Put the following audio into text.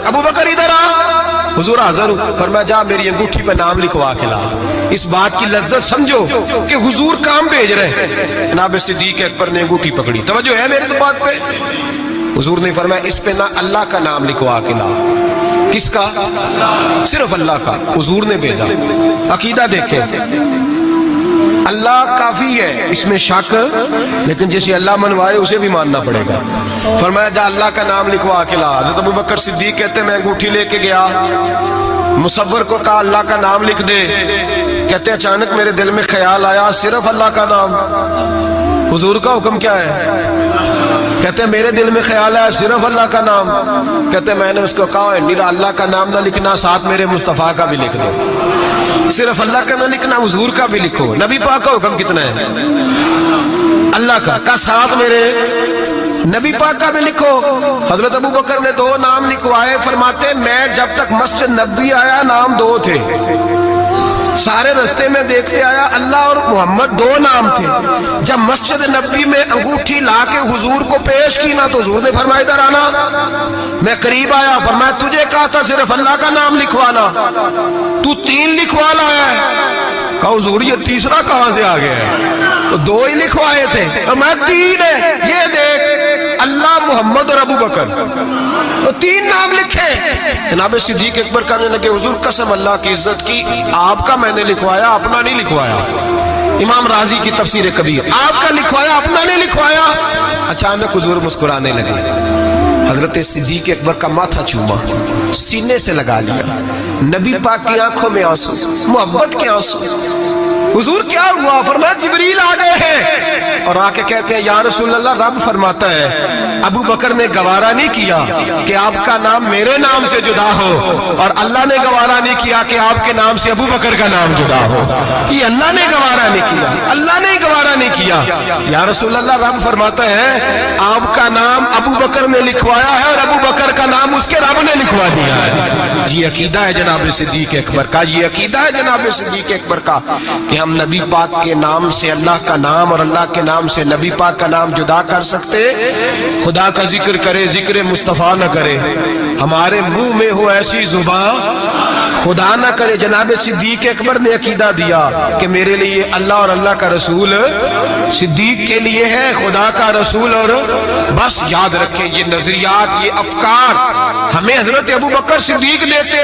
ابو بکر ادھر آ، حضور حاضر ہوں. فرمایا جا میری انگوٹھی پہ نام لکھوا کے لا. اس بات کی لذت سمجھو کہ حضور کام بھیج رہے ہیں. جناب صدیق اکبر نے انگوٹھی پکڑی. توجہ ہے میرے بات پہ؟ حضور نے فرمایا اس پہ نہ اللہ کا نام لکھوا کے لا. کس کا؟ صرف اللہ کا. حضور نے بھیجا. عقیدہ دیکھیں، اللہ کافی ہے، اس میں شک، لیکن جسے اللہ منوائے اسے بھی ماننا پڑے گا. فرمایا جا اللہ کا نام لکھوا کے لا. حضرت ابو بکر صدیق کہتے میں انگوٹھی لے کے گیا، مصور کو کہا اللہ کا نام لکھ دے. کہتے اچانک میرے دل میں خیال آیا صرف اللہ کا نام. حضور کا حکم کیا ہے؟ کہتے ہیں میرے دل میں خیال ہے صرف اللہ کا نام. کہتے ہیں میں نے اس کو کہا ہے میرا اللہ کا نام نہ لکھنا، ساتھ میرے مصطفیٰ کا بھی لکھ دو. صرف اللہ کا نہ لکھنا، حضور کا بھی لکھو. نبی پاک کا حکم کتنا ہے؟ اللہ کا ساتھ میرے نبی پاک کا بھی لکھو. حضرت ابو بکر نے 2 نام لکھوائے. فرماتے میں جب تک مسجد نبوی آیا نام 2 تھے، سارے رستے میں دیکھتے آیا اللہ اور محمد 2 نام تھے. جب مسجد نبوی میں انگوٹھی لا کے حضور کو پیش کی نا تو حضور نے فرمایا ادھر آنا. میں قریب آیا. فرمایا تجھے کہا تھا صرف اللہ کا نام لکھوانا، تو 3 لکھوا لایا ہے. کہا حضور یہ تیسرا کہاں سے آ گیا ہے؟ تو 2 ہی لکھوائے تھے. میں 3 ہے. یہ دیکھ اللہ، محمد اور ابو بکر، تو 3 نام لکھے. جناب صدیق اکبر کہنے لگے حضور قسم اللہ کی عزت کی، آپ کا میں نے لکھوایا، اپنا نہیں لکھوایا. امام راضی کی تفسیر کبیر، آپ کا لکھوایا اپنا نہیں لکھوایا. اچانک حضور مسکرانے لگے. حضرت صدیق اکبر کا ماتھا چوما، سینے سے لگا لیا. نبی پاک کی آنکھوں میں آنسو، محبت کے آنسو. حضور کیا ہوا؟ فرمایا جبریل آ گئے ہیں اور آ کے کہتے ہیں یا رسول اللہ رب فرماتا ہے ابو بکر نے گوارا نہیں کیا کہ آپ کا نام میرے نام سے جدا ہو، اور اللہ نے گوارا نہیں کیا کہ آپ کے نام سے ابو بکر کا نام جدا ہو. یہ اللہ نے گوارا نہیں کیا، اللہ نے گوارا نہیں کیا. یا رسول اللہ رب فرماتا ہے آپ کا نام ابو بکر نے لکھوایا ہے اور ابو بکر کا نام اس کے رب نے لکھوا دیا ہے. یہ عقیدہ ہے جناب صدیق اکبر کا. یہ عقیدہ ہے جناب صدیق اکبر کا کہ ہم نبی پاک کے نام سے اللہ کا نام اور اللہ کے نام سے نبی پاک کا نام جدا کر سکتے. خدا کا ذکر کرے، ذکر مصطفیٰ نہ کرے، ہمارے منہ میں ہو ایسی زبان خدا نہ کرے. جناب صدیق اکبر نے عقیدہ دیا کہ میرے لیے اللہ اور اللہ کا رسول، صدیق کے لیے ہے خدا کا رسول. اور بس یاد رکھیں یہ نظریات، یہ افکار ہمیں حضرت ابو بکر صدیق دیتے